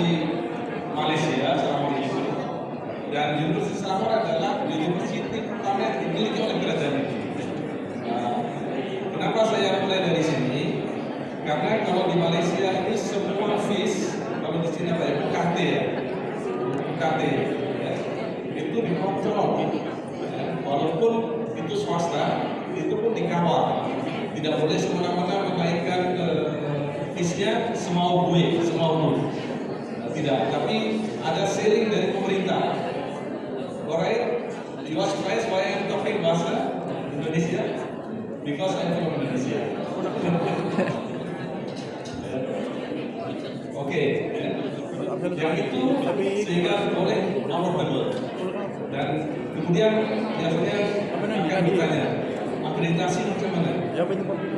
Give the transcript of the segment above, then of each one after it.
di Malaysia selama itu, dan Universitas Selangor adalah universitas pertama yang dimiliki oleh kerajaan itu. Kenapa saya mulai dari sini? Karena kalau di Malaysia ini semua fees, kalau di sini apa ya, UKT ya, UKT ya, itu dikontrol. Walaupun itu swasta, itu pun dikawal. Tidak boleh semena-mena menaikkan feesnya semau gue, semau lu. Tidak, tapi ada sharing dari pemerintah. Alright, you are surprised why I'm talking bahasa Indonesia? Because I'm from Indonesia. Oke, yang itu sehingga boleh affordable. Dan kemudian biasanya akan ditanya akreditasi macam mana?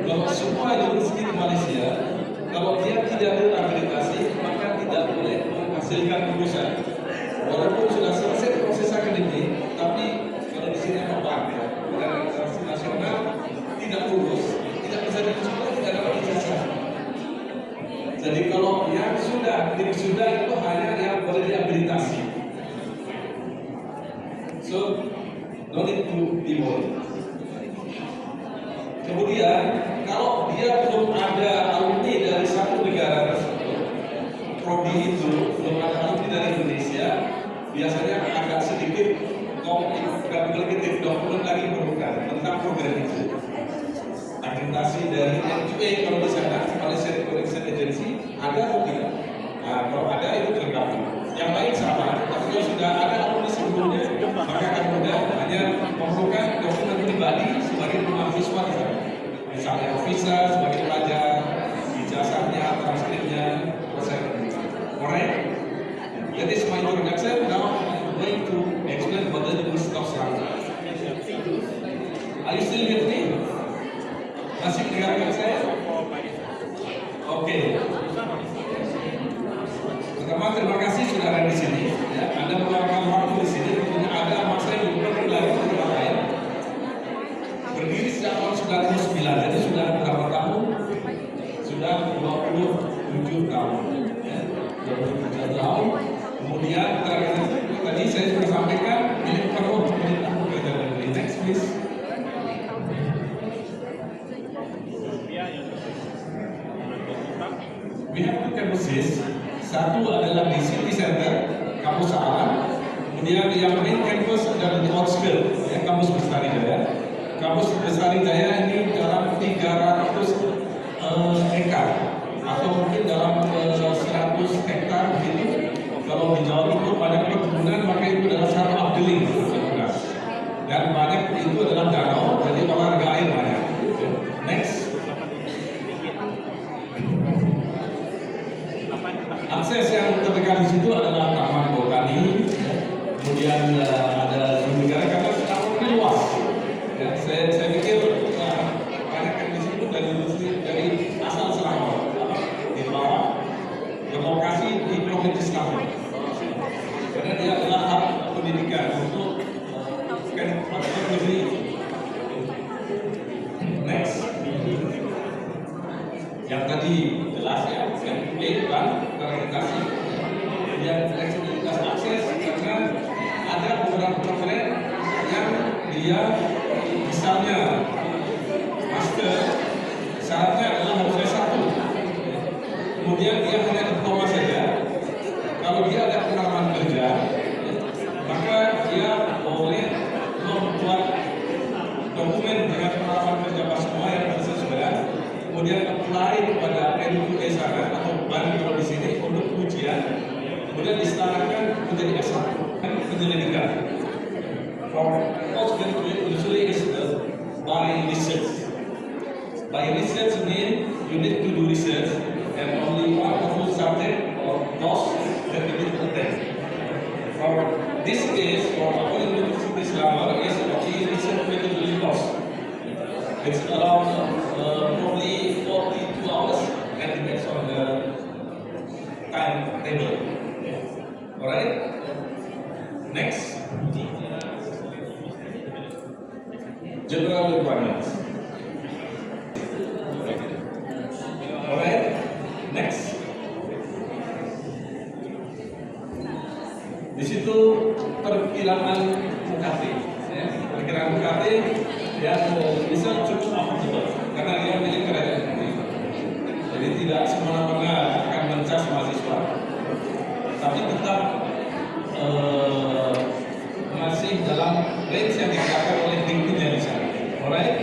Kalau semua universitas di Malaysia, kalau dia tidak berakreditasi, maka tidak boleh menghasilkan lulusan. Walaupun sudah selesai proses akademik, tapi kalau di sini apa ya, organisasi nasional tidak lulus, tidak bisa dicoba, tidak dapat ijazah. Jadi kalau yang sudah itu hanya yang boleh diakreditasi. So, no need to be worried. Kemudian, kalau dia belum ada alumni dari satu negara tersebut, prodi itu belum ada alumni dari Indonesia, biasanya agak sedikit komplikatif dokumen lagi perlukan tentang program itu. Akreditasi dari NQA kalau di sana, Malaysia Collection Agency, ada atau tidak? Nah, kalau ada itu tergabung. Yang lain sama, tapi kalau sudah ada alumni sebelumnya, maka akan mudah. Hanya memerlukan dokumen pribadi sebagai mahasiswa, misalnya visa sebagai pelajar, ijazahnya, transkripnya, proses. Alright, that is my introduction. Now I'm going to explain what the University of Selangor. Are you still with me? Masih mendengarkan saya? Oke. Pertama, terima kasih sudah ada di sini. Ya, Anda meluangkan waktu di sini. Tentunya ada masa yang lebih lagi di tempat lain. Berdiri sejak tahun 99, jadi sudah berapa tahun? Sudah 27 tahun. Ya, 27 tahun. Kemudian tadi saya sudah sampaikan milik penuh pemerintah pekerja negeri. Next please. We have two campuses. Satu adalah di City Center, kampus Alam. Kemudian yang main campus adalah di outskirt, ya, kampus Bestari Jaya. Kampus Bestari Jaya ini dalam 300 hektar atau mungkin dalam 100 hektar begitu. Kalau di Jawa Timur banyak perkebunan, maka itu adalah satu updeling. Dan banyak itu adalah danau, jadi olahraga air banyak. Next. Akses yang terdekat di situ adalah Taman Botani, kemudian ada negara karena Selangor ini luas. Ya, saya pikir banyak yang di situ dari asal Selangor, di bawah berlokasi di provinsi Selangor. Karena dia adalah hub pendidikan untuk negeri. Next, yang tadi jelas ya, dan akreditasi, kemudian fleksibilitas akses karena ada beberapa program yang dia misalnya master syaratnya adalah harus S1, kemudian dia hanya diploma saja. Kalau dia ada pengalaman kerja, maka dia boleh membuat dokumen dengan pengalaman kerja pas semua yang sesuai, kemudian apply kepada NQA sana atau BAN kalau di sini untuk ujian, kemudian disetarakan menjadi S1 penyelidikan. For postgraduate usually is by research. By research mean you need to do research and only one full subject or course that you need to attend. For this case, for our University Selangor is the research methodology course. It's around probably 42 hours and depends on the timetable. Alright? Next. General requirements. Alright? Next. Di situ perkiraan UKT, ya. Perkiraan UKT yang bisa cukup affordable karena dia milik kerajaan negeri. Jadi tidak semena-mena akan mencas mahasiswa, tapi tetap masih dalam range yang dikatakan oleh diktinya di sana. Alright,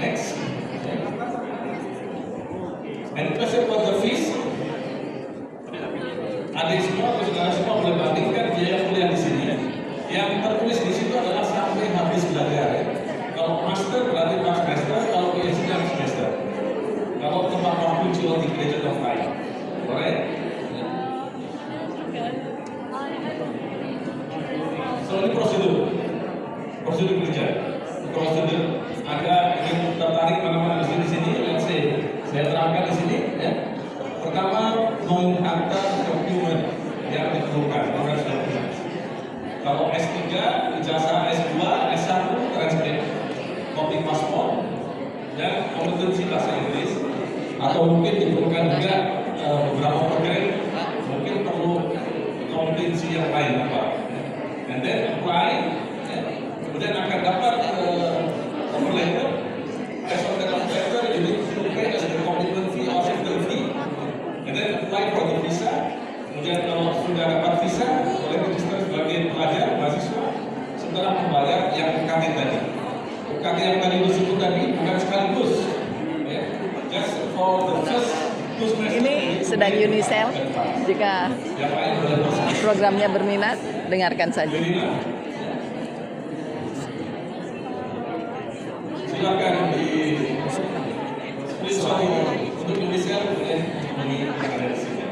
next. And question about the fees. Adik semua, saudara semua boleh bandingkan biaya kuliah di sini. Yang tertulis di situ adalah sampai habis belajar. Ya. Kalau master berarti 4 semester, kalau PhD 6 semester. Kalau tempat waktu cuma 3 tahun lain. Alright. So ini prosedur kerja. Prosedur. Ada yang tertarik mana-mana di sini, let's say saya terangkan di sini. Ya. Pertama, menghantar dokumen yang diperlukan. Kalau S3, ijazah S2, S1, transkrip, kopi paspor, dan kompetensi bahasa Inggris. Atau mungkin diperlukan juga beberapa program, mungkin perlu kompetensi yang lain apa. And then apply, ya. Kemudian akan dapat offer letter. As of the letter, you need to pay as the commitment fee or the fee. And then apply for the visa. Kemudian kalau sudah dapat visa, boleh register sebagai pelajar, mahasiswa. Setelah membayar yang UKT tadi. UKT yang tadi disebut tadi bukan sekaligus. Ya. Just for the first 2 semester. Ini sedang Unisel. Jika programnya berminat, dengarkan saja. Silakan di screenshot ini untuk Unisel boleh hubungi ada di sini.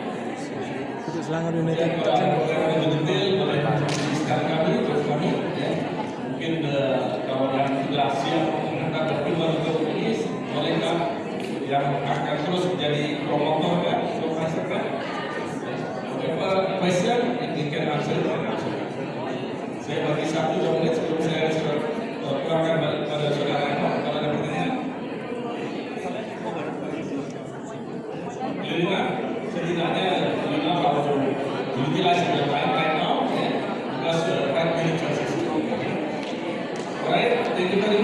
Selangor United. Dan kalau lebih detail boleh sekarang kami, ya. Mungkin kalau yang sudah siap mengantar dokumen untuk ini, bolehkah yang akan terus menjadi promotor ya, supervisor kan? Whatever question, you can answer. Saya bagi 1-2 menit sebelum saya kurangkan balik pada saudara kalau ada pertanyaan. Lina, setidaknya Lina kalau utilize the time right now, yeah, because right many choices. Alright, thank you very much.